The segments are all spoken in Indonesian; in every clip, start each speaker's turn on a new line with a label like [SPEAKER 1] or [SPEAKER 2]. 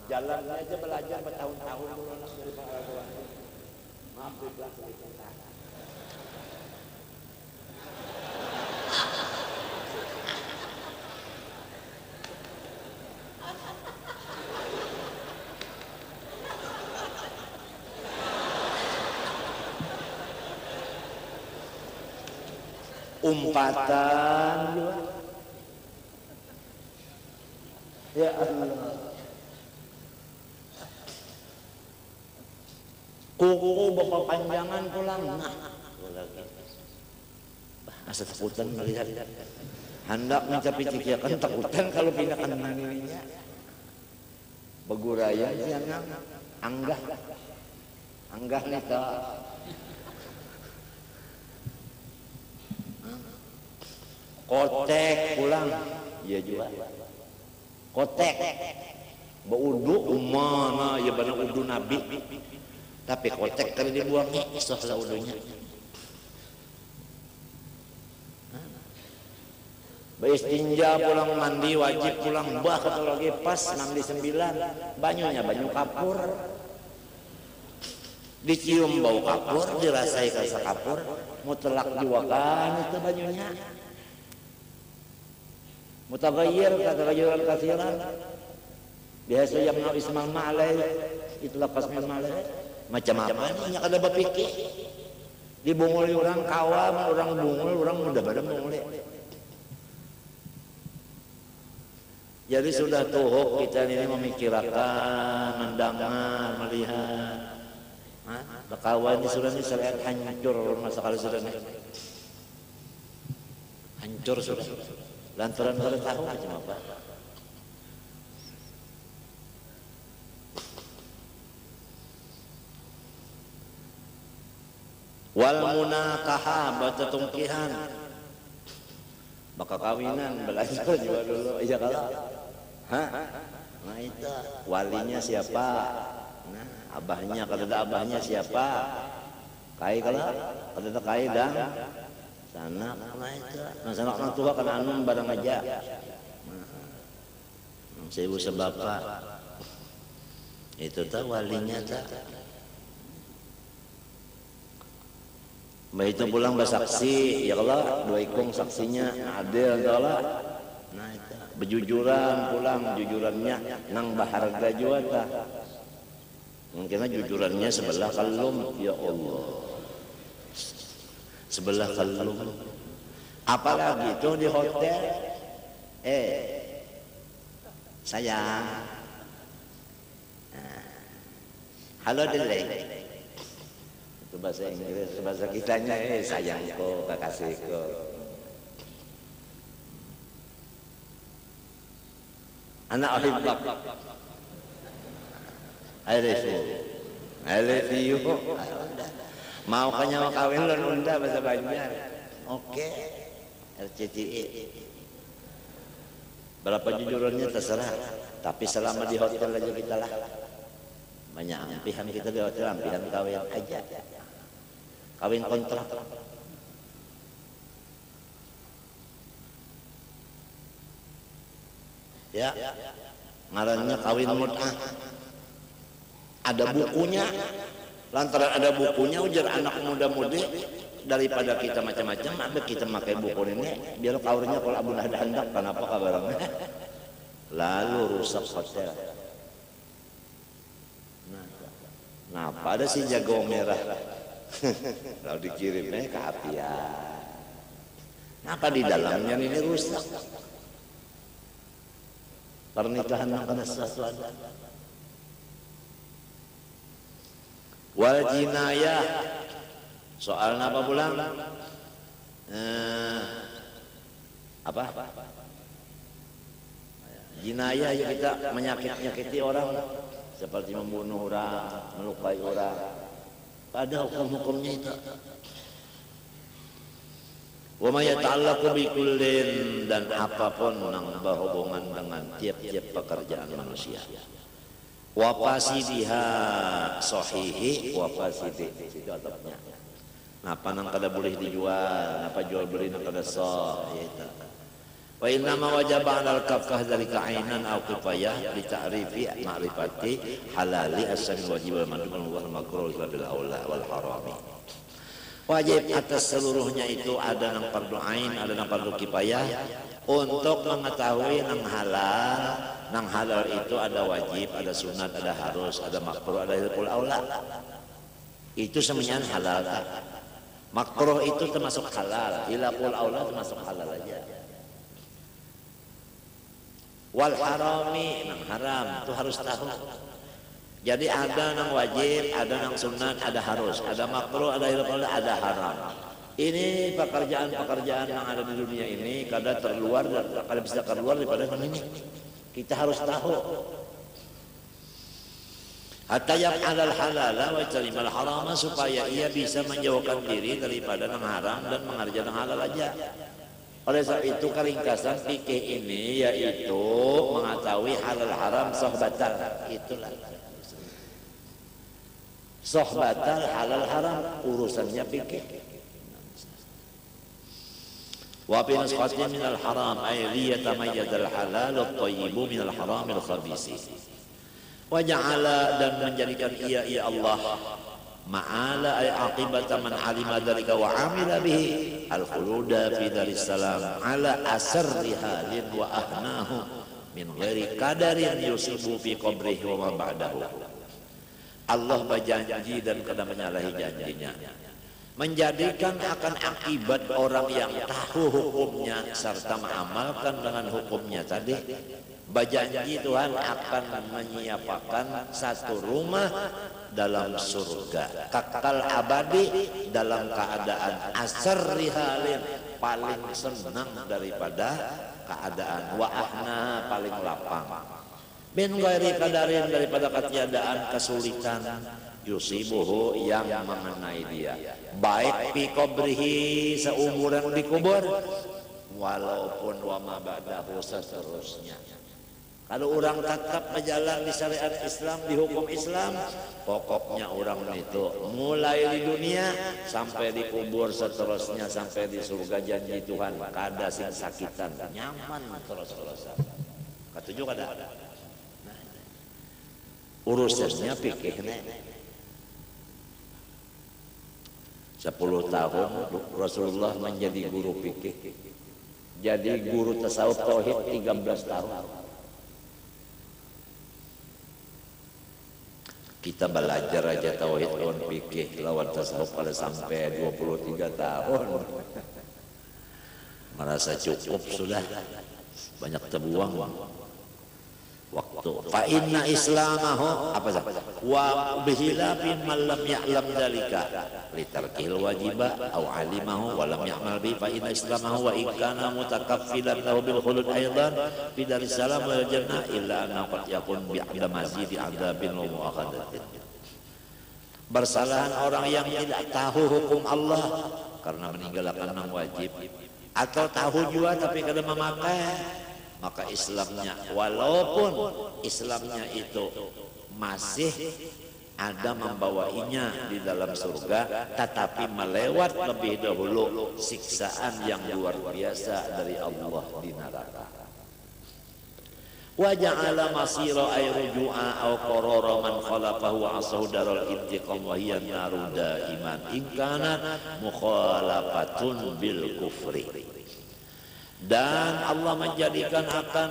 [SPEAKER 1] Jalan aja belajar bertahun-tahun dulu anak dari Pak Raghwan. Maaf dibilang sedikit. Umpatan juga. Ya Allah. Kuku bapak panjangan pulang. Nah, asa takutan melihat. Hendak mencapai cikiakan takutan kalau pindahkan dirinya. Beguraya jangan anggah. Anggah nita. Kotek pulang. Iya juga. Kotek. Baudu umana ya bana udu nabi. Tapi kotek tadi dibuang sohlah udunya. Beristinja pulang mandi wajib pulang bah atau lagi pas mandi 9 banyunya banyu kapur. Dicium bau kapur, dirasai rasa kapur, mutlak diwakan itu banyunya. Mutaghayyir kataghayyuran katsiran. Biasa yang ismal ma'alai itulah qasmul ma'alai. Macam apa nya kada bapikir dibungul orang kawa orang bungul orang muda pada bungul. Jadi sudah tuhuk kita ini memikirkan mendengar melihat kawan ini sudah ini seret hancur masa kalau sudah hancur sudah lantaran kada tahu macam apa. Wal munakaha baca tungkihan baka kawinan belajar juga dulu iya kalau nah itu walinya siapa nah abahnya kalau ada abahnya siapa kai kalau ada kai dan sana nah itu nah sana orang tua kan anu barang aja nah seibu sebapa itu tak walinya tak. Itu pulang bersaksi, ya Allah, dua ikung saksinya adil, ya Allah. Nah itu bejujuran pulang, jujurannya nang baharga juga tak. Mungkin jujurannya sebelah kalum, ya Allah. Sebelah kalum. Apalagi itu di hotel, sayang, halo Dele. Bahasa Inggris, bahasa kitanya sayangku, kekasihku. Anak ahibbak. I love you. Mau kanya kawin lan unda bahasa Banjar. Oke. RCTI. Berapa jujurannya terserah, tapi selama di hotel aja kita lah. Banyak ampihan kita di hotel, ampihan kawin aja. Kawin kontrak. Ya, ngarannya kawin mut'ah. Ada bukunya. Lantaran ada bukunya ujar anak muda-mudi daripada kita macam-macam, ada kita pakai buku ini biar kawinnya kalau abun ada hendak kenapa kabarnya. Lalu rusak hotel. Nah, pada si jago merah. Kalau dikirimnya ke apian. Kenapa di dalamnya ini rusak? Pernikahan yang kena sesuatu. Wal jinayah. Soal apa pulang? Apa? Jinayah yang kita menyakiti orang, seperti membunuh orang, melukai orang. Pada hukum-hukumnya itu. Wa ma yata'allaqu bi kullin, dan apapun yang berhubungan dengan tiap-tiap pekerjaan manusia. Wa fasidiha sahihi wa fasidi. Itu atapnya. Napa nang kada boleh dijual, napa jual beli nang kada sah, itu. Wa inna ma wajaba 'alal kafah dzalika 'ainan aw kifayah li ta'rifi ma'rifati halali as-sami wajib wal mandub wal makruh bil aula wal harami. Wajib atas seluruhnya itu ada nang fardu ain, ada nang fardu kifayah untuk mengetahui nang halal. Nang halal itu ada wajib, ada sunat, ada harus, ada makruh, ada hilful aula. Itu semuanya halal. Makruh itu termasuk halal, hilful aula termasuk halal aja. Wal harami, nang haram itu harus tahu. Jadi ada nang wajib, ada nang sunat, ada harus, ada makruh, ada hilful, ada haram. Ini pekerjaan-pekerjaan yang ada di dunia ini kadang terluar, kadang bisa keluar daripada yang ini. Kita harus tahu. Hatta yaf'alal halala wa yajtanimal harama, supaya ia bisa menjauhkan diri daripada yang haram dan mengerjakan yang halal aja. Oleh sebab itu keringkasan fikih ini yaitu mengetahui halal haram sohbatal. Itulah sohbatal halal haram urusannya fikih. Wa fi nusqatin minal haram ay liyatamayyazal halal at-thayyibu minal haram al-khabisi. Wa ja'ala, dan menjadikan ia Allah ma'ala ay aqibata man alima dzalika wa amila bihi al-khuluda fi daris salam ala asarri halin wa ahnahu min ghairi qadarin yusibu fi qabrihi wa ma ba'dahu. Allah berjanji dan kada menyalahi janjinya, menjadikan akan akibat orang yang tahu hukumnya serta mengamalkan dengan hukumnya tadi. Berjanji Tuhan akan menyiapkan satu rumah dalam surga, kekal abadi dalam keadaan asarri halin, paling senang daripada keadaan, wa ahna, paling lapang, bin ghairi qadarin, daripada ketiadaan kesulitan, yusibuhu, yang mengenai dia, baik fi qabrihi, seumuran dikubur, walaupun wa ma ba'dahu, seterusnya. Kalau orang tetap berjalan di syariat Islam, di hukum Islam, pokoknya orang itu mulai di dunia sampai di kubur, seterusnya sampai di surga janji Tuhan, kada sing sakitan, nyaman terus-terusan. Ketujuh kada. Nah, urusannya pikirnya 10 tahun Rasulullah menjadi guru fikih. Jadi guru tasawuf tauhid 13 tahun. Kita belajar aja tauhid lawan fikih lawan tasawuf pada sampai 23 tahun. Merasa cukup sudah, banyak terbuang waktu. Fa inna islamahu apa sah? Wa bihilafin man lam ya'lam dzalika litarkil wajiba aw alimahu wa lam ya'mal bi, fa inna islamahu wa in kana mutakaffilan lahu bil khulud aidan fi daris salam wal jannah illa anna qad yakun bi'ada mazidi adabin wa mu'akhadatin. Bersalahan orang yang tidak tahu hukum Allah karena meninggalkan yang wajib, atau tahu juga tapi kada memakai, maka Islamnya, walaupun Islamnya itu masih ada membawainya di dalam surga, tetapi melewat lebih dahulu siksaan yang luar biasa dari Allah di neraka. Wa ja'ala masira ay ruju'a aw qarara man khalafahu wa asahu daral intiqam wa hiya naru daiman in kana mukhalafatun bil kufri. Dan Allah menjadikan akan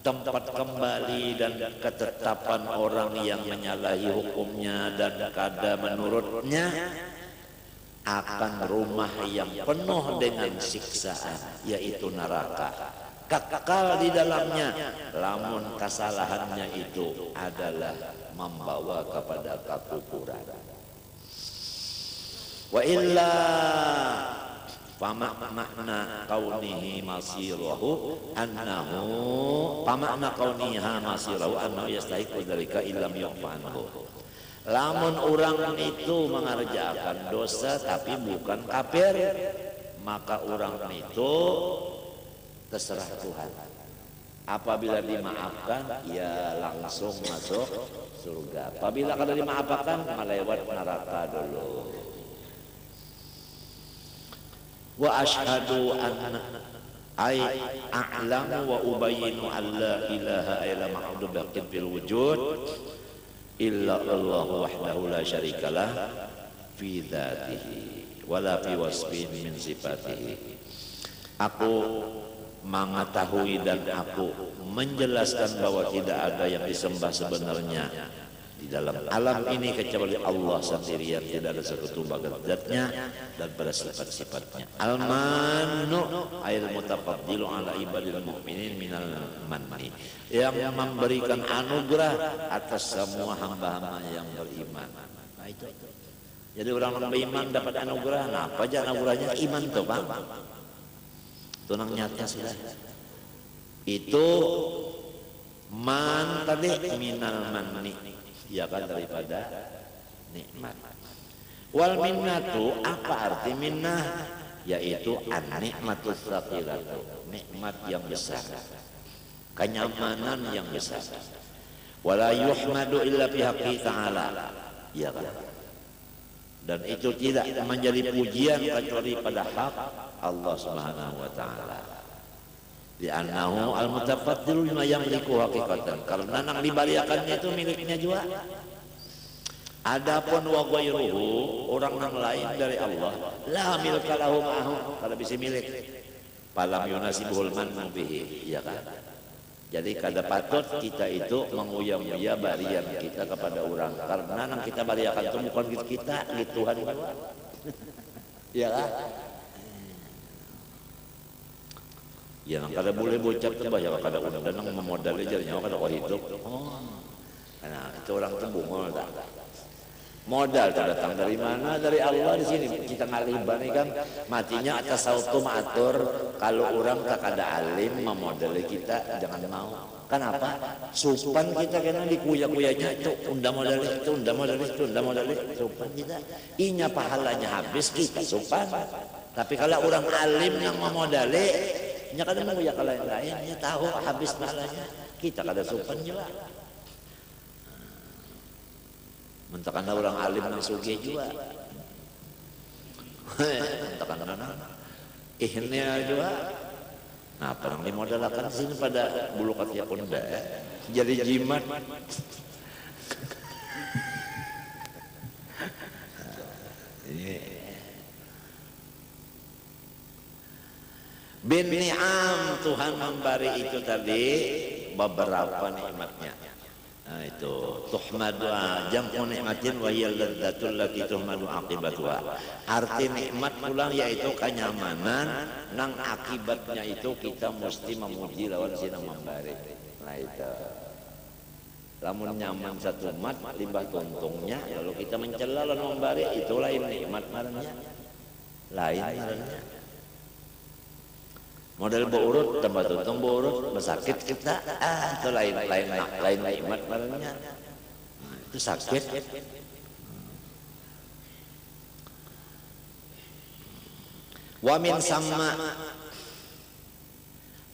[SPEAKER 1] tempat kembali dan ketetapan orang yang menyalahi hukumnya dan kada menurutnya akan rumah yang penuh dengan siksaan, yaitu neraka, kekal di dalamnya lamun kesalahannya itu adalah membawa kepada kekufuran. Wa illa famakna kaunihi masirahu annahu famakna kauniha masirahu annahu yastahiqu dzalika illam yu'fanhu. Lamun orang itu mengerjakan dosa tapi bukan kafir, maka orang itu terserah Tuhan. Apabila dimaafkan, ya langsung masuk surga. Apabila kada dimaafkan, melewat neraka dulu. Wa ashhadu anna ay a'lamu wa ubayyinu an la ilaha illa ma'budu bihaqqin fil wujud illa Allah wahdahu la syarikalah fi dzatihi wala fi wasfin min sifatihi. Aku mengetahui dan aku menjelaskan bahwa tidak ada yang disembah sebenarnya di dalam alam ini kecuali Allah sendiri yang tidak ada sekutu bagi zatnya dan pada sifat-sifatnya. Al-Mannu ayil mutafaddilu ala ibadil mu'minin minal manni, yang memberikan anugerah atas semua hamba-hamba yang beriman. Nah itu. Jadi orang beriman dapat anugerah. Nah apa aja anugerahnya? Iman tuh Bang. Tunang nyata sudah. Itu man tadi minal manni, ya kan, daripada nikmat. Wal minnatu, apa arti minnah? Yaitu an-nikmatus tsaqilatu, nikmat yang besar, kenyamanan yang besar. Wala yuhmadu illa fi haqqi ta'ala, ya kan. Dan itu tidak menjadi pujian kecuali pada hak Allah Subhanahu wa taala. Li'annahu al-mutafaddilu bima yamliku haqiqatan, karena nang dibaliakannya itu miliknya juga. Adapun wa ghairuhu, orang yang lain dari Allah, la milka lahu ma'ahu, kalau bisa milik. Falam yunasibul mannu bihi, ya kan? Jadi kada patut kita itu menguyang-uyang barian kita kepada orang, karena nang kita bariakan itu bukan kita, gitu Tuhan. Ya kan? Ya nang kada boleh bocap tuh bahaya kada udah nang memodal aja nyawa kada kau hidup. Oh. Nah, itu orang tuh bungol tak. Modal datang dari mana? Dari Allah. Di sini kita ngaliban nih kan, matinya atas sautum atur. Kalau orang tak ada alim memodali kita, jangan mau. Kenapa? Supan kita kena dikuya-kuyanya itu undang modali, itu undang modali, itu undang modali. Supan kita, inya pahalanya habis kita supan. Tapi kalau orang alim yang memodali, nya kada mau ya kalau yang lain, nya tahu habis pahalanya. Kita kada supan juga. Mentakana orang alim yang sugih juga. Mentakana ihnya juga. Nah, perang dimodalkan sini pada bulu kaki konda, jadi jimat. Bin ni'am, Tuhan memberi itu tadi beberapa nikmatnya. Nah itu tuhmadu jam'u nikmatin wa hiya ladzatul lati tuhmadu aqibatuha. Arti nikmat pulang yaitu kenyamanan, nang akibatnya itu kita mesti memuji lawan sina memberi. Nah itu. Lamun nyaman satu mat limbah tuntungnya, lalu kita mencela lawan memberi, itu lain nikmat marahnya. Lain marahnya. Model beurut tambah tuntung beurut bersakit kita, itu lain nikmat marahnya. Itu sakit. Wa min sama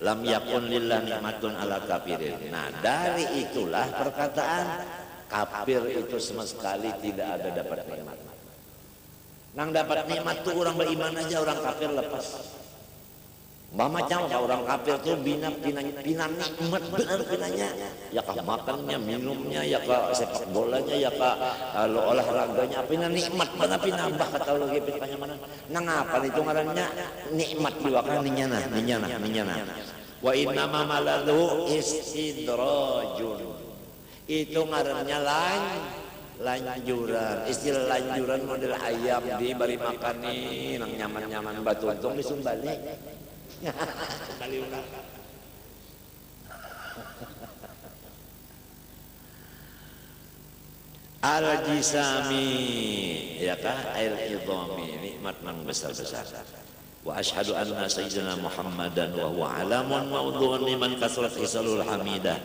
[SPEAKER 1] lam yakun lillah nikmatun ala kafirin. Nah dari itulah perkataan kafir itu sama sekali tidak ada dapat nikmat. Nang dapat nikmat tuh orang beriman aja, orang kafir lepas. Macam orang kafir tuh pinan nikmat benar pinanya, ya kah makannya, minumnya, ya kah sepak bolanya, ya kah olahraganya, pinan nikmat mana pinambah kata lagi pitanya mana. Nang apa itu ngarannya nikmat juga kan ninyana. Wa inna ma malalu istidrajun. Itu ngarannya lanjuran. Istilah lanjuran model ayam diberi makan nih nang nyaman-nyaman batu untung disumbalik. Al-jisami, ya kah, al-idhami, nikmat nang besar-besar. Wa ashhadu anna sayyidina Muhammadan wa huwa alamun mawdu'un liman kasrat hisalul hamidah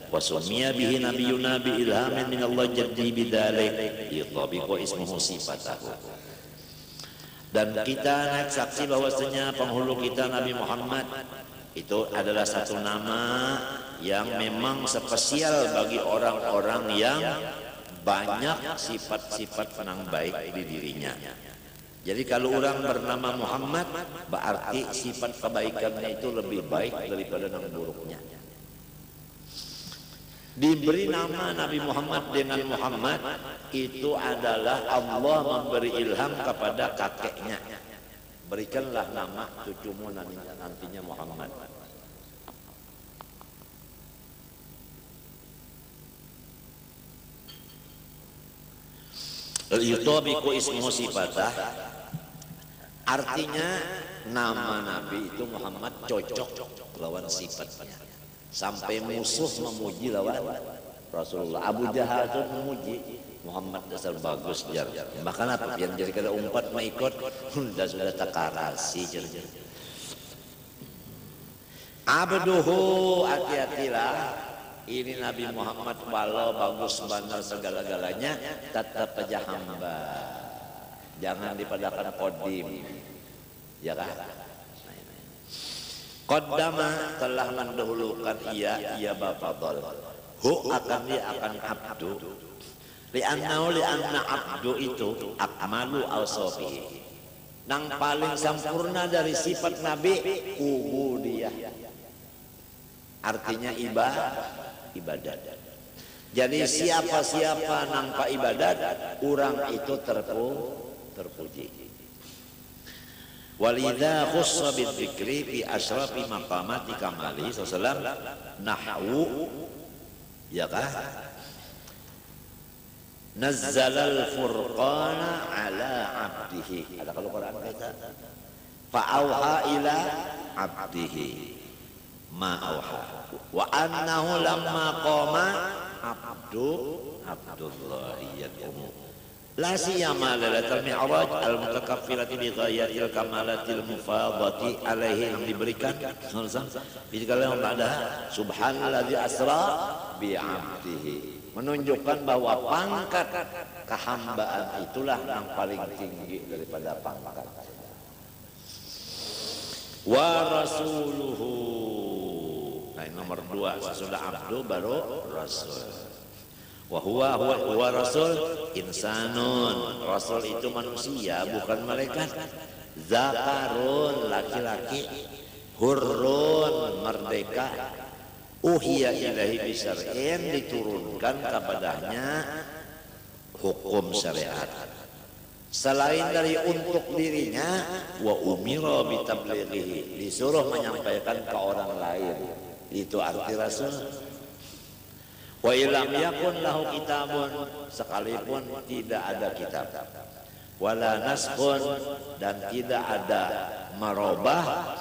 [SPEAKER 1] wa sumiya bihi nabiyyuna bi ilhamin min Allah jaddi bidzalik yutabiqu ismuhu sifatahu. Dan kita naik saksi bahwasanya penghulu kita Nabi Muhammad itu adalah satu nama yang memang spesial bagi orang-orang yang banyak sifat-sifat yang baik di dirinya. Jadi kalau orang bernama Muhammad, berarti sifat kebaikannya itu lebih baik daripada yang buruknya. Diberi nama Nabi Muhammad dengan Muhammad itu adalah Allah memberi ilham kepada kakeknya. Berikanlah nama cucumu nantinya Muhammad. Yutabiqu ismu sifatah, artinya nama Nabi itu Muhammad cocok lawan sifatnya. Sampai musuh memuji lawan Rasulullah. Abu Jahal itu memuji Muhammad dasar bagus jar. Bahkan apa yang jadi kada umpat mengikut sudah takarasi jar. Abduhu, hati-hatilah. Ini Nabi Muhammad walau bagus benar segala-galanya tetap aja hamba. Jangan dipadakan kodim. Ya kan? Qaddama telah mendahulukan ia bafadhal. Hu akan dia akan abdu. Li'anna abdu itu akmalu awsafi. Nang paling sempurna dari sifat Nabi ubudiyah. Artinya ibadat. Jadi siapa-siapa nampak ibadat, orang itu terpuji. Walidha khussa bidzikri fi asrafi maqamati kamali sallallahu nahwu ya kah? Nazzalal furqana ala abdihi. Ada kalau Quran kata fa'auha ila abdihi ma auha wa annahu lamma qama abdullahi yad'u la siyama lailatul mi'raj al mutakaffirati bi ghayatil kamalatil mufadati alaihi yang diberikan kalau ada subhanalladzi asra bi 'abdihi menunjukkan bahwa pangkat kehambaan itulah yang paling tinggi daripada pangkat. Wa rasuluhu. Nah, nomor 2 sesudah abdu baru rasul. Wa huwa rasul insanun. Rasul itu manusia bukan malaikat. Zakarun laki-laki, hurrun merdeka. Uhiya ilahi bisyar'in diturunkan kepadanya hukum syariat. Selain dari untuk dirinya wa umira bitablighihi disuruh menyampaikan ke orang lain. Itu arti rasul. Wa ilam yakun lahu kitabun sekalipun tidak ada kitab. Wala naskhun dan tidak ada marobah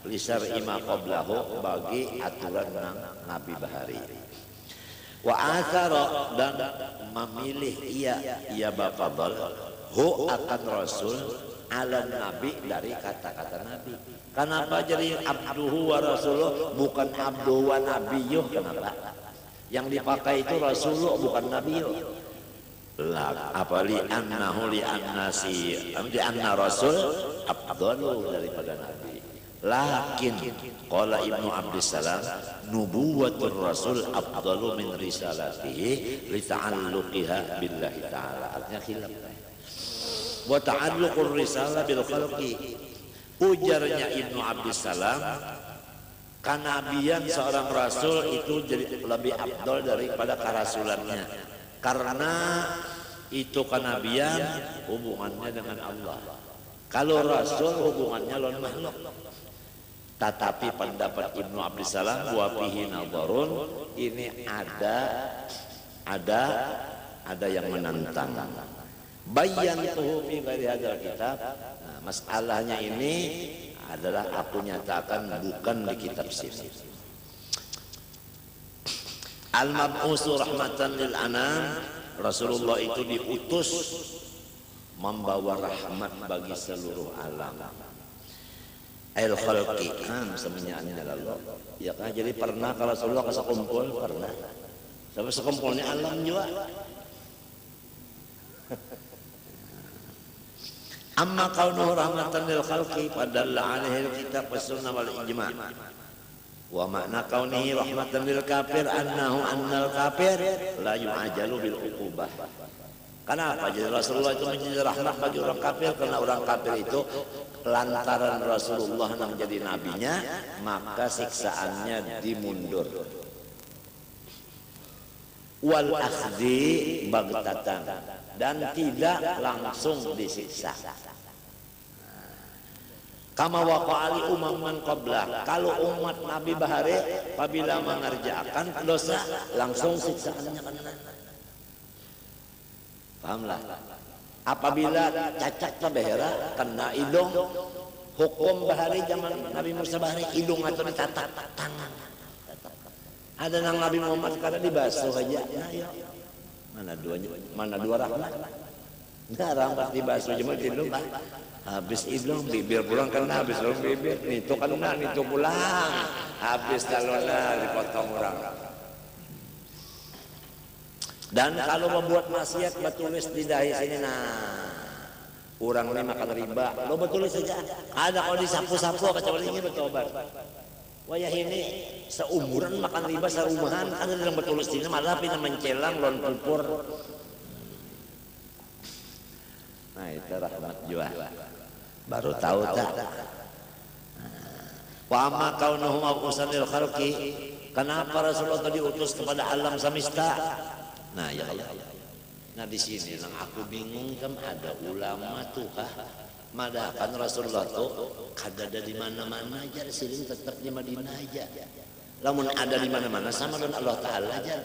[SPEAKER 1] lisar ima qablahu bagi aturan Nabi Bahari. Wa athara dan memilih ia bafadhal hu akan rasul ala nabi dari kata-kata nabi. Kenapa jadi abduhu wa rasuluh bukan abdu wa nabiyuh? Kenapa? Yang dipakai itu rasuluh bukan nabiyuh. La apali annahu li annasi di anna rasul afdalu daripada nabi. Lakin qala Ibnu Abdissalam nubuwatur rasul afdalu min risalatihi li ta'alluqiha billahi ta'ala. Artinya khilaf. Wa ta'alluqur risalah bil khalqi. Ujarnya Ibnu Abdissalam kanabian seorang rasul itu jadi lebih afdal daripada kerasulannya karena itu kanabian hubungannya dengan Allah. Kalau rasul hubungannya lawan makhluk. Tetapi pendapat Ibnu Abdissalam wa fihi nadharun ini ada yang menantang. Bayantuhu fi ghairi hadzal kitab. Nah, masalahnya ini adalah aku nyatakan bukan di kitab sini. Al-mab'usu rahmatan lil anam, Rasulullah itu diutus membawa rahmat bagi seluruh alam. Al-khalqi semuanya Allah. Ya kan jadi pernah kalau Rasulullah kesekumpul pernah. Sampai sekumpulnya alam juga. Amma kaunuhu rahmatan lil khalqi padalla alaihi alkitab was sunnah wal ijma'. Wa makna kaunihi rahmatan lil kafir annahu annal kafir la yu'ajalu bil uqubah. Kenapa? Jadi Rasulullah itu menjadi rahmat bagi orang kafir, karena orang kafir itu lantaran Rasulullah yang menjadi nabinya, maka siksaannya dimundur. Wal akhdi bagtatan, dan tidak langsung disiksa. Kama waqa'ali umaman qabla, kalau umat Nabi bahari apabila mengerjakan dosa langsung siksaannya kena. Pahamlah? Apabila cacat bahera kena hidung, hukum bahari zaman Nabi Musa bahari hidung atau ditatak tangan. Ada nang Nabi Muhammad sekarang dibasuh aja. Nah, ya. Mana dua rahmat? Nah, rahmat dibasuh cuma hidung lah. Habis hidung bibir pulang kena, habis hidung bibir itu kena, itu pulang. Habis talona dipotong orang. Dan kalau membuat maksiat bertulis di dahi sini, nah orang ini makan riba, lo bertulis saja. Ada kalau disapu-sapu kecuali ini bertobat. Wayah ini seumuran makan riba serumahan, ada yang bertulis sini malah pindah mencelang lon pupur. Nah itu rahmat jua. Baru tahu tak? Wa ma kaunuhu mausanil khalqi, kenapa Rasulullah diutus kepada alam semesta? Nah ya Allah. Nah di sini yang aku bingung kan ada ulama tuh madakan Rasulullah tuh kada ada di mana-mana aja, sini tetap di Madinah aja. Lamun ada di mana-mana sama dengan Allah Taala aja.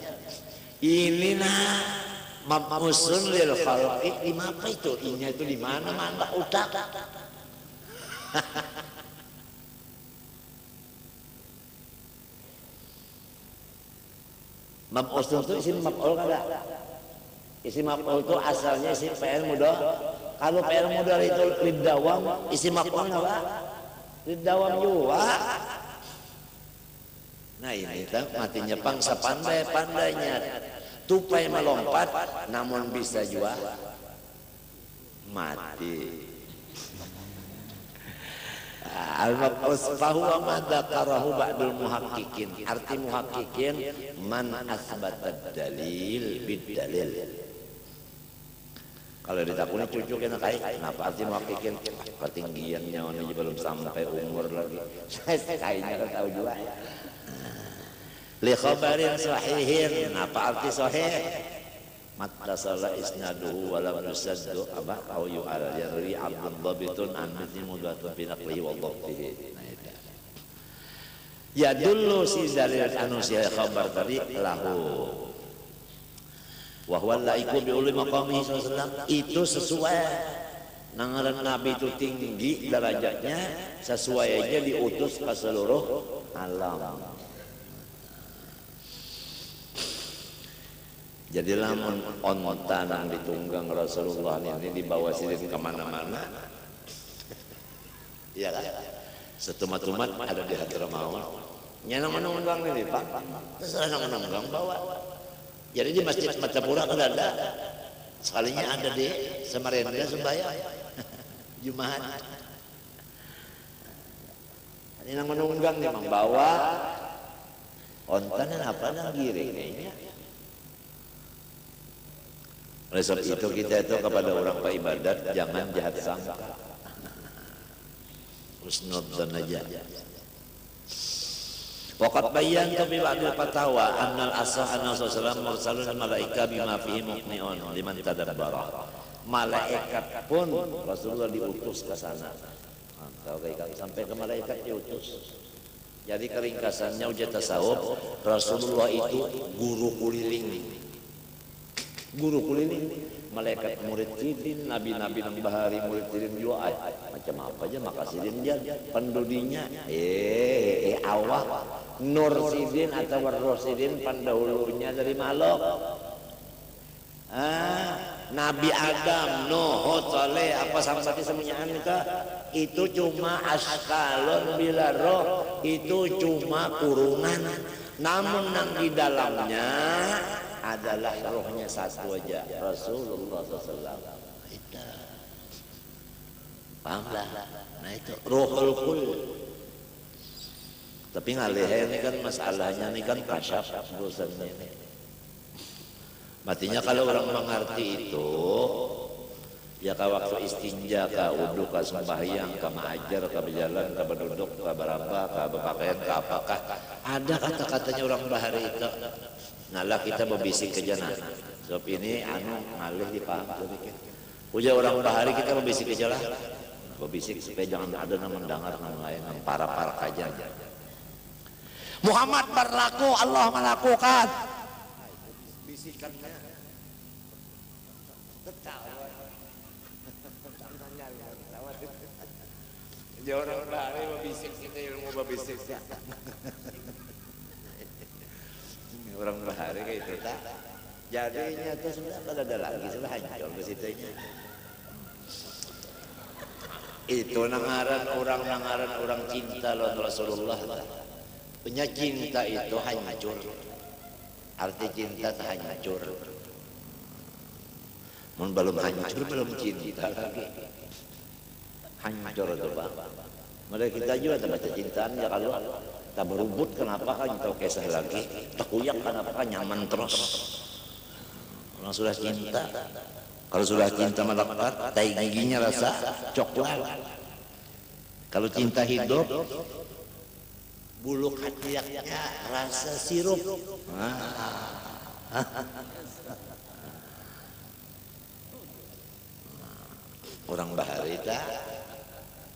[SPEAKER 1] Ini nah mabmusun lil khalqi, di apa itu? Inya itu di mana-mana utak. Mab'usun itu isim maf'ul kada? Isim maf'ul itu asalnya isim fi'il mudhari. Kalau fi'il mudhari itu lidawam, isim maf'ul apa? Lidawam juga. Nah ini kan matinya pangsa pandai-pandainya tupai melompat, namun bisa juga mati. Al-maqus fahuwa ma dzakarahu ba'dul muhaqqiqin. Arti muhaqqiqin man asbata dalil bid-dalil. Kalau ditakuni cucu kena kai, kenapa arti muhaqqiqin? Ketinggiannya ini belum sampai umur lagi. Saya kayaknya tahu juga. Li khabarin sahihin, apa arti sahih? Mattasala isnaduhu wa lam yusaddu aba au yu'al yarwi abdul dhabitun an mithli mudatun bi naqlihi wa dhabtihi. Ya dulu si dalil anu si khabar tadi lahu wa huwa laiku bi uli maqamihi sallallahu, itu sesuai nangaran Nabi itu tinggi derajatnya, sesuai aja diutus ke seluruh alam. Jadi lamun onta nang ditunggang Rasulullah ini dibawa sirin kemana-mana, iya kan? Setumat-tumat ada di Hadramaut. Nyana menunggang ini Pak, terserah nang menunggang bawa. Jadi di Masjid Matapura kan ada, sekalinya ada di Samarinda sembahyang Jumat. Ini nang menunggang nih membawa onta apa nang giring kayaknya. Oleh sebab itu kita itu kepada orang beribadat jangan jahat sangka, husnudzon aja. Waqad bayyana bi ba'dil fatawa annal asah anna sallallahu mursalun malaika bima fihi muqni'un liman tadabbara. Malaikat pun Rasulullah diutus ke sana. Sampai ke malaikat diutus. Jadi keringkasannya ujar tasawuf, Rasulullah itu guru kuliling. Guru kuliling, malaikat murid sidin, nabi-nabi nang bahari murid sidin juga macam apa aja makasirin jan pendudinya awak nur sidin atau warrosidin pendahulunya dari malok. Nabi Adam, Nuh, Saleh, apa sampai semuanya itu cuma askalon bila roh, itu cuma kurungan, namun nang di dalamnya adalah rohnya satu aja, Rasulullah SAW. Itu pahamlah. Nah itu rohul kul. Tapi ngalih ini kan masalahnya ini kan kasyaf urusannya ini. Artinya kalau orang mengerti itu, ya ka waktu istinja, ka wudu, ka sembahyang, ka mengajar, ka berjalan, ka berduduk, ka berapa, ka berpakaian, ka apakah, ada kata-katanya orang bahari itu. Nalah kita berbisik ke jana. Sebab ini ngalih dipaham. Ujar orang bahari kita berbisik ke jalan. Berbisik supaya jangan ada yang mendengar nama lain, yang para-para kajian. Muhammad berlaku, Allah melakukan. Bisikannya ketawa. Dia orang bahari berbisik, kita ilmu berbisik. Orang bahari kayak itu tak. Jadinya itu sudah kalau ada lagi sudah hancur ke situnya. Itu nangaran orang cinta lawan Rasulullah. Punya cinta itu hancur. Arti cinta tak hancur. Mun belum hancur belum cinta lagi. Hancur itu bang. Mereka kita juga tak baca cintaan ya kalau tak berubut kenapa kan kita kisah lagi. Tak kuyak kenapa kan nyaman terus. Orang sudah cinta. Kalau sudah cinta melekat, tai giginya rasa coklat. Kalau cinta hidup, bulu ketiaknya rasa sirup. Orang bahari dah.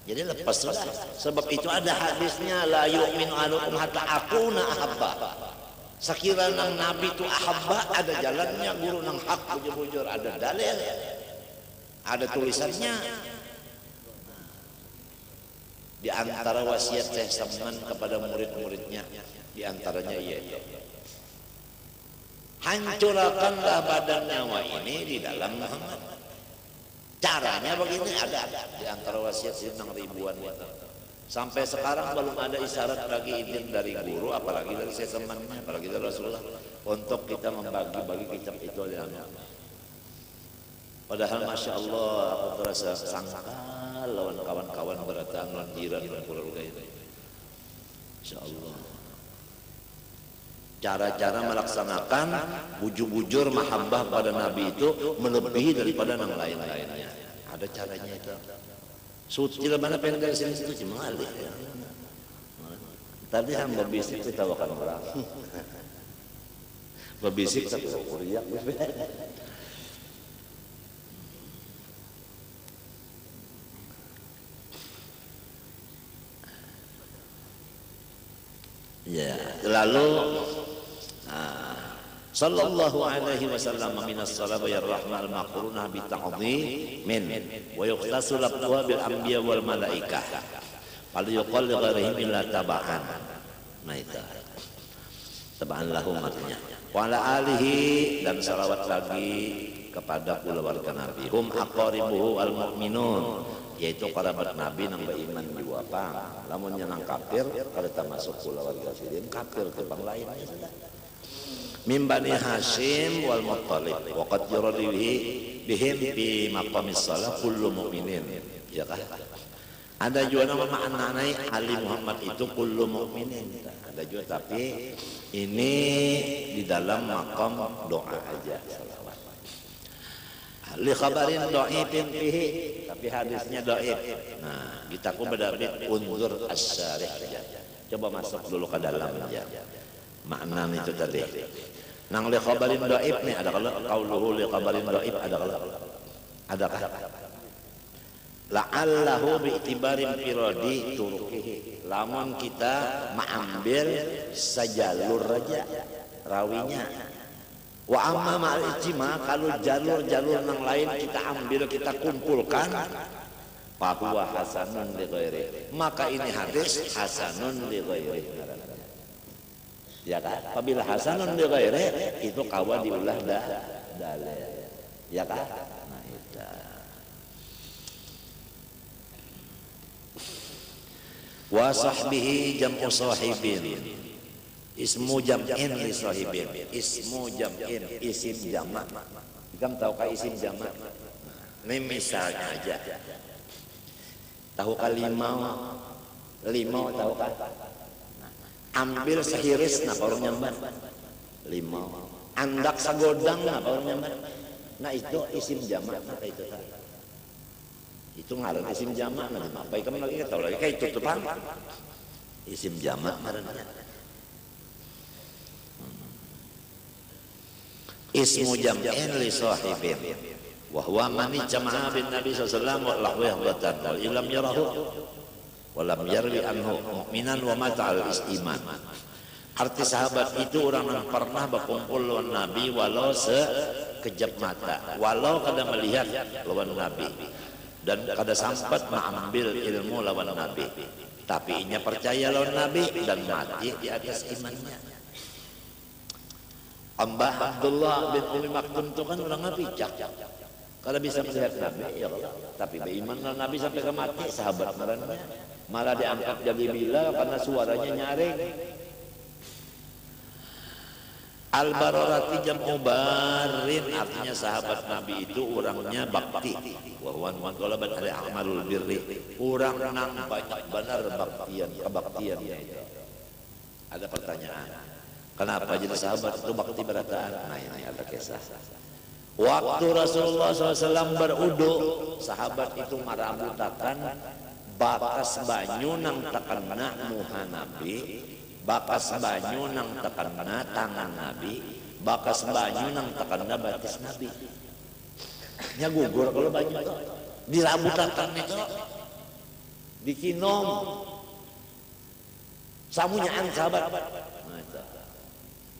[SPEAKER 1] Jadi lepas sudah. Sebab itu ada hadisnya, la yu'minu ahadukum hatta akuna ahabba. Sekiranya Nabi itu ahabba, ada jalannya, guru nang hak bujur-bujur, ada dalil, ada tulisannya. Di antara wasiat Syekh Samman kepada murid-muridnya, di antaranya yaitu hancurkanlah badan nyawa ini di dalam Muhammad. Caranya begini, ada di antara wasiat Sinang ribuan itu. Sampai sekarang belum ada isyarat lagi izin dari guru, apalagi dari Syekh Samman, apalagi dari Rasulullah untuk kita membagi-bagi kitab itu di dalam. Padahal masya Allah aku terasa sangkal lawan kawan-kawan berdatang lawan jiran dan keluarga itu. Masya Allah. Cara-cara melaksanakan bujur-bujur mahabbah pada Nabi itu melebihi daripada yang lain-lainnya. Ada caranya itu. Sutil mana pengen dari sini situ cuma alih. Tadi hamba bisik kita akan orang. Berbisik tapi uriak. Ya, lalu sallallahu alaihi wasallam minas salawat ya rahmal maqrunah bi ta'dhimin wa yuqtasu laqwa bil anbiya wal malaikah fal yuqal li ghairihim illa taba'an. Nah itu taba'an lahum artinya. Wa ala alihi, dan salawat lagi kepada keluarga Nabi. Hum aqaribuhu al mu'minun, yaitu kerabat Nabi nang beriman jiwa pang. Lamun nang kafir kalau tak masuk keluarga sidin kafir ke bang lainnya sudah. Min Bani Hashim wal Muttalib wa qad yuradihi bihim fi maqamis shalah kullu mu'minin. Ya kan? Ada juga nama maknanya Ali Muhammad itu kullu mu'minin. Ada juga tapi ini di dalam maqam doa aja salawat. Li khabarin dhaifin fihi, tapi hadisnya dhaif. Nah, kita pun berdabit unzur as-syarih aja. Coba masuk dulu ke dalam aja. Makna itu tadi. Nang li khabarin dhaif nih ada kalau qauluhu li khabarin dhaif ada kalau adakah? La'allahu bi'tibarin firadi turukihi. Lamun kita mengambil sajalur aja rawinya. Wa amma ma'al ijma, kalau jalur-jalur yang lain kita ambil, kita kumpulkan, fahuwa hasanun li ghairi. Maka ini hadis hasanun li ghairi. Ya kan? Apabila hasanun li ghairi itu kawa diulah dalil. Ya kan? Nah, itu. Wa sahbihi jam'u sahibin. Ismu jam'in li sahibin. Ismu jam'in, isim jamak. Kamu tahu kah isim jamak? Ini misalnya aja. Tahu kah limau? Limau tahu kah? Ambil sehiris nah baru nyambat. Limau. andak sagodang apa namanya. Nah itu isim jamak maka itu tadi. Itu ngaran isim jamak nanti apa kamu lagi tahu lagi kayak tutupan isim jamak ngarannya. Ismu jam'in li sahibin wa huwa man jama'a bin nabi sallallahu alaihi wasallam wa lahu yahdatan wa illam yarahu wa lam yarwi anhu mu'minan wa mata al istiman. Arti sahabat itu orang yang pernah berkumpul lawan nabi walau sekejap mata, walau kada melihat lawan nabi dan kada sempat mengambil ilmu lawan nabi, tapi inya percaya lawan nabi dan mati di atas imannya. Mbah Abdullah bin Umi Maktum itu kan orang bijak, kalau bisa melihat Nabi ya Allah, tapi beriman dengan Nabi sampai ke mati sahabat mereka malah diangkat jadi bila karena suaranya nyaring. Al-Bararati jam'u barin, artinya sahabat Nabi itu orangnya bakti. Wa huwa man qalabat ala amalul birri, orang nang banyak benar kebaktiannya itu. Ada pertanyaan, kenapa jadi sahabat itu bakti berataan? Nah ini ada kisah. Waktu Rasulullah SAW berudu, sahabat itu marabutakan bakas banyu nang takana muha Nabi, bakas banyu nang takana tangan Nabi, bakas banyu nang takana batis Nabi. Nya gugur kalau banyu itu dirabutakan itu dikinom samunyaan sahabat. Nah itu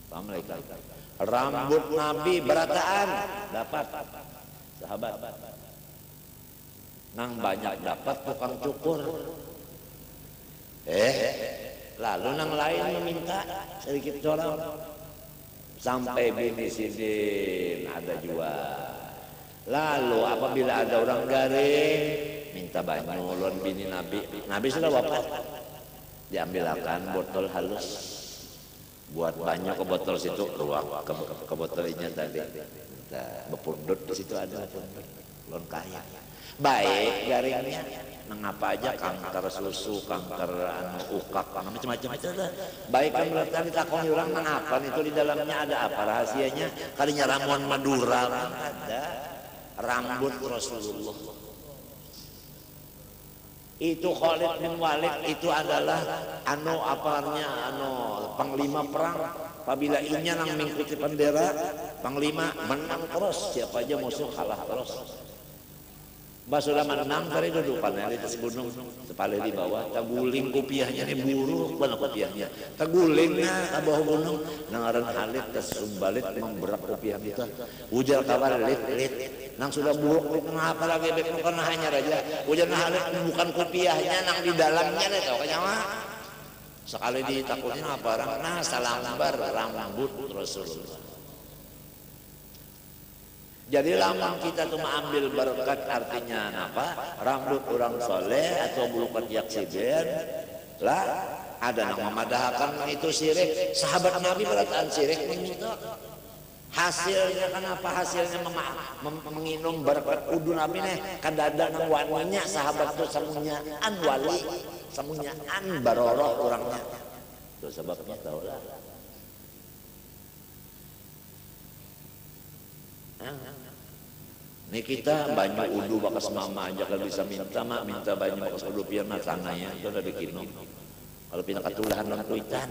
[SPEAKER 1] Assalamualaikum. Rambut Nabi berataan dapat sahabat. Nang banyak dapat tukang cukur. Lalu nang lain meminta sedikit corong. Sampai bini sidin ada jual. Lalu apabila ada orang garing minta banyu ulun bini Nabi. Nabi sudah wafat. Diambilkan botol halus. Buat banyak ke botol situ ruang ke botol ini tadi bepundut di situ ada lon kaya baik garingnya mengapa aja kanker susu kanker ukak macam-macam itu ada baik kan berarti ditakoni orang mengapa itu di dalamnya ada apa rahasianya kalinya ramuan Madura ada rambut Rasulullah itu Khalid bin Walid itu adalah panglima perang. Apabila inya nang mengikuti bendera panglima menang terus, siapa aja musuh kalah terus. Basulah menang dari dudukan di atas gunung sepale di bawah taguling kopiahnya ini buruk banget kopiahnya tagulingnya ke bawah gunung nangaran Khalid kesumbalit memberak kopiah itu ujar kabar lit nang sudah buruk mengapa lagi bek karena hanya raja ujar Khalid bukan kopiahnya nang di dalamnya nih tau kenyawa sekali ditakutin apa orang nah salambar rambut Rasulullah. Jadi lama kita tuh mengambil berkat artinya apa? Rambut orang soleh atau bulu ketiak sibir lah ada yang memadahkan itu syirik. Sahabat Nabi berataan syirik menyutak. Hasilnya kenapa? Hasilnya menginum berkat udu Nabi nih kadada nang waninya sahabat tuh samunyaan wali samunyaan baroroh orangnya. Itu sebabnya tahu lah. Ini kita banyak udu bakas mama aja kalau bisa minta banyak bakas udu biar tanahnya itu ada dikinum. Kalau pindah ketulahan dalam tuitan.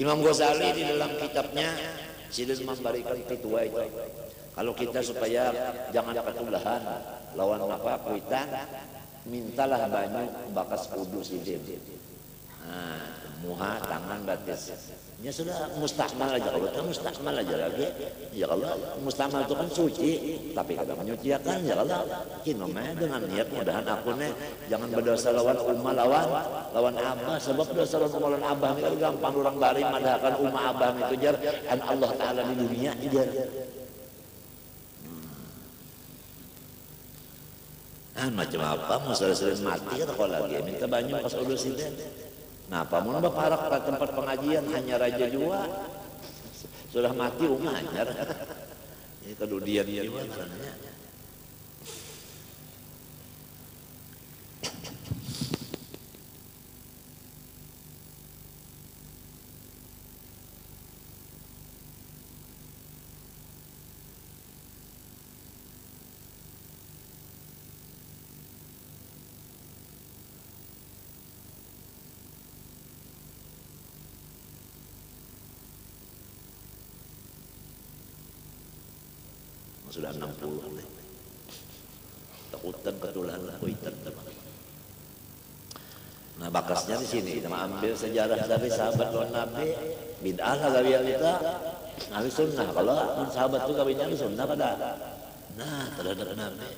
[SPEAKER 1] Imam Ghazali di dalam kitabnya Silil memberikan ketua itu. Kalau kita supaya jangan ketulahan lawan apa tuitan, mintalah banyak bakas udu sidin. Nah, muha tangan batis. Ya sudah mustakmal aja kalau itu mustakmal aja lagi ya Allah mustakmal itu kan suci tapi kadang menyucikan ya Allah kinomnya dengan niat mudahan aku nih jangan berdosa lawan umma lawan abah sebab dosa lawan abah ini gampang orang bari madahkan umma abah itu jar an Allah Ta'ala di dunia jar macam apa musuh-musuh mati atau lagi minta banyak pas udah sini. Nah, pamun baparak ke tempat pengajian hanya raja jua sudah mati umahnya. Ini kedudian juga karena sudah 60 deh. Takutan ketulan lah kuitan teman. Nah bakasnya di sini kita ambil sejarah dari sahabat non Nabi, bid'ah lah gawian kita ahli sunnah. Kalau sahabat itu gawiannya ahli sunnah kada. Nah terhadap Nabi.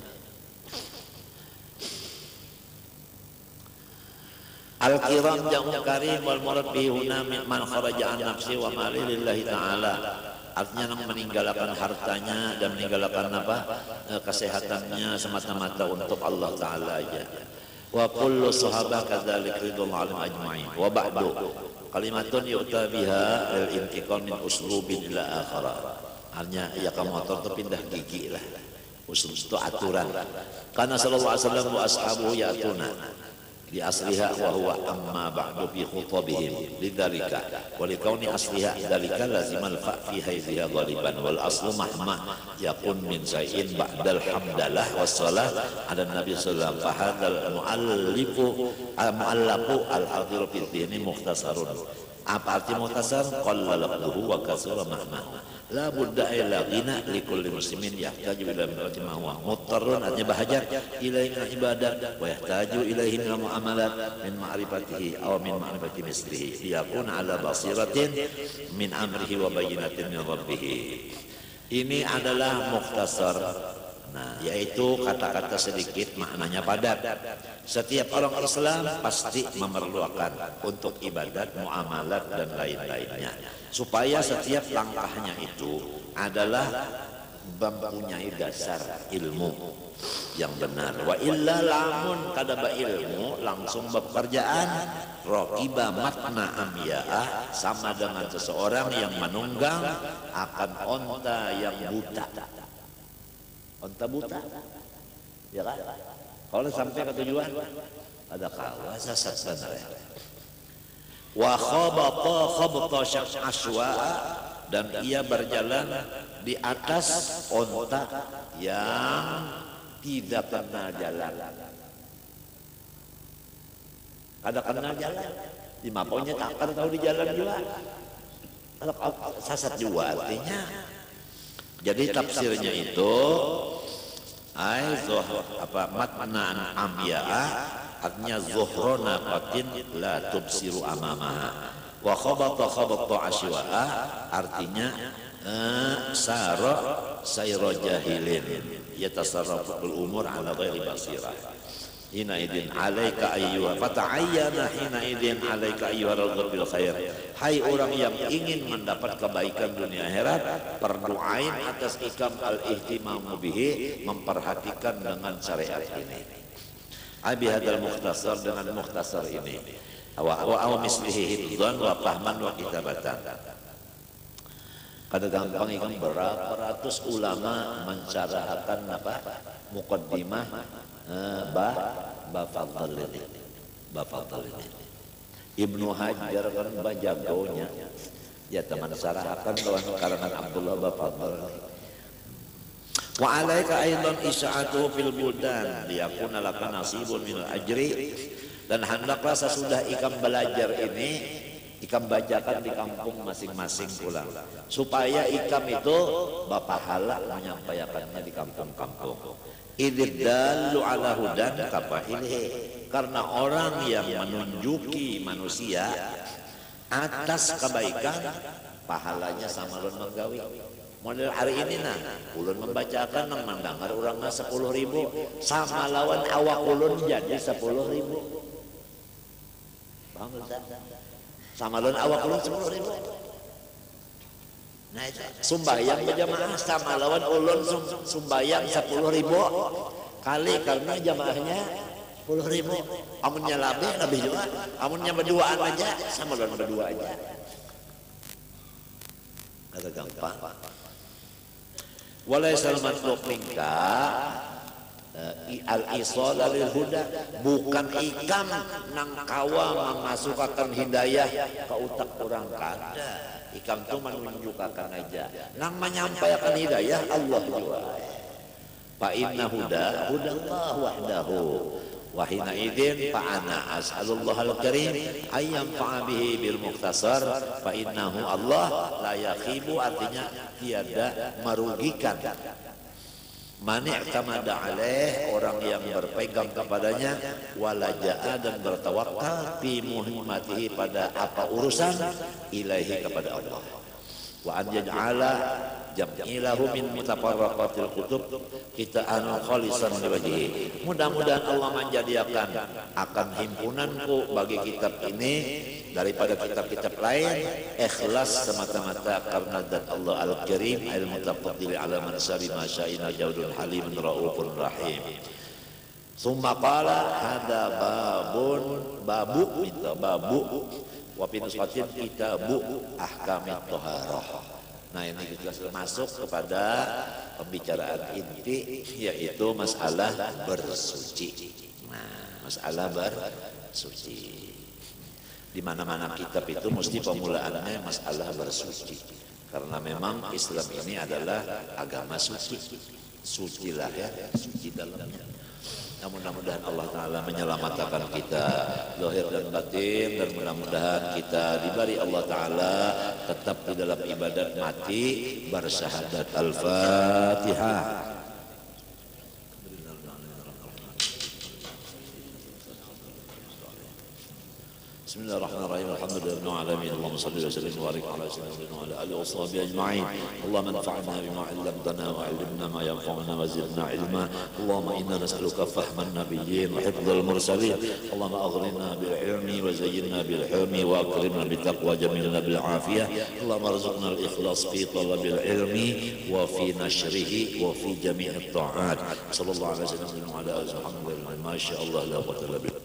[SPEAKER 1] Al-kiram jamu karim wal murad bihi huna man kharaja an nafsi wa mali lillahi ta'ala. Artinya yang meninggalkan hartanya dan meninggalkan apa? Kesehatannya semata-mata untuk Allah Ta'ala aja. Wa kullu sahabah kadzalik ridwan alim ajma'in. Wa ba'du kalimatun yu'ta biha lil intiqal min uslubin ila akhara. Artinya ya ka motor tu pindah gigi lah. Uslub itu aturan. Karena sallallahu alaihi wasallam wa ashabuhu ya'tuna di asliha wa huwa amma ba'du fi khutabihim lidzalika wa likauni asliha dzalika lazimal fa fi haidhiha ghaliban wal aslu mahma yakun min shay'in ba'dal hamdalah wassalah ada Nabi sallallahu alaihi wasallam fa hadzal mu'allafu al-hadiru fi dini mukhtasarun. Apa arti mukhtasar? Qalla lafzuhu wa kasura mahma la budda ila ghina likulli muslimin yahtaju ila ma huwa muttarrun artinya bahajat ilaihi min ibadat wa yahtaju ilaihi min muamalat min ma'rifatihi aw min ma'rifati mislihi liyakuna ala basiratin min amrihi wa bayyinatin min rabbih. Ini adalah mukhtasar. Nah, yaitu kata-kata sedikit maknanya padat. Setiap orang Islam pasti memerlukan untuk ibadat, muamalat dan lain-lainnya. Supaya setiap langkahnya itu adalah mempunyai dasar ilmu yang benar. Wa illa lamun kadaba ilmu langsung bekerjaan raqiba matna amya'ah sama dengan seseorang yang menunggang akan onta yang buta. Onta buta, ya kan? Kalau sampai ke tujuan, ada kawas sesat benar. Wa khabata ashwa dan ia berjalan di atas onta yang tidak pernah jalan. Ada kenal jalan, di mapaunya tak pernah tahu di jalan juga. Kalau sesat juga artinya. Jadi tafsirnya itu matnaan amya'ah artinya zuhrona qatin la tubsiru amamaha wa khabata ashwa'a artinya sara sayra jahilin yatasarrafu bil umur ala ghairi basirah. Hina idin alaika ayyuha fata'ayyana hina idin alaika ayyuha raghib bil khair. Hai orang yang ingin mendapat kebaikan dunia akhirat, berdoain atas ikam al-ihtimamu bihi, memperhatikan dengan syariat ini. Abi hadal mukhtasar dengan mukhtasar ini. Wa mislihi hifdzan wa fahman wa kitabatan. Kada gampang ikan berapa ratus ulama mensyarahkan apa? Muqaddimah Bafadhal ini. Ibnu Hajar kan bajagonya ya teman sarahkan kawan karangan Abdullah Bafadhal. Wa alaika aidan isya'atu fil buldan liyakuna laka nasibun minal ajri dan hendaklah sesudah ikam belajar ini ikam bacakan di kampung masing-masing pulang supaya ikam itu bapahala menyampaikannya di kampung-kampung. Iddalu ala hudan kafailih karena orang yang menunjuki manusia atas kebaikan pahalanya sama lon menggawi. Model hari ini nah ulun membacakan nang mendengar orangnya 10.000 sama lawan awak ulun jadi 10.000. Paham tak? Sama lon awak ulun 10.000. Nah itu sumbayang berjamaah sama lawan ulun sumbayang 10.000 kali karena jamaahnya 10.000. Amunnya lebih juga. Amunnya berduaan aja sama lawan berdua aja. Kata gampang. Walaisal matlub minka al-isal lil huda bukan ikam nang kawa memasukkan hidayah ke utak orang kada. Ikam tu menunjukkan aja nang menyampaikan hidayah Allah juga. Fa inna huda hudallah wahdahu wa hina idzin fa ana as'alullah al-karim ayyam fa bihi bil mukhtasar fa innahu Allah la yakhibu artinya tiada merugikan Man i'tamada alaih, orang yang berpegang kepadanya, walaja'a, dan bertawakal fi muhimmatihi, pada apa urusan, ilaihi, kepada Allah. Wa an yaj'ala jam'ilahu min mutafarraqatil kutub kita anu khalisan liwajhihi. Mudah-mudahan Allah menjadikan akan himpunanku bagi kitab ini daripada kitab-kitab lain ikhlas semata-mata karena zat Allah Al-Karim al-Mutafaddil ala man salima sya'ina jaudul halimun raufur rahim. Summa qala hada babu wa fi nusqatin kitabu ahkamit thaharah. Nah, ini kita sudah masuk kepada pembicaraan inti, yaitu masalah bersuci. Nah, masalah bersuci. Di mana-mana kitab itu mesti pemulaannya masalah bersuci. Karena memang Islam ini adalah agama suci. Sucilah ya, suci dalamnya. Nah, mudah-mudahan Allah Ta'ala menyelamatkan kita zahir dan batin, dan mudah-mudahan kita diberi Allah Ta'ala tetap di dalam ibadat mati bersyahadat. Al-Fatihah. Bismillahirrahmanirrahim. Alhamdulillahil alamin. Allahumma shalli wa sallim wa barik ala sayyidina wa ala alihi wa sahbihi ajma'in. Allahumma anfa'na bima 'allamtana wa 'allimna ma yanfa'una wa zidna ilma. Allahumma inna nas'aluka fahman nabiyyin wa hifdzal mursalin. Allahumma aghnina bil ilmi wa zayyinna bil hilmi wa akrimna bit taqwa jamilna bil afiyah. Allahumma arzuqna al ikhlas fi talabil ilmi wa fi nashrihi wa fi jami'it ta'at. Sallallahu alaihi wa sallam wa ala alihi wa sahbihi. Ma syaa Allah la quwwata illa billah.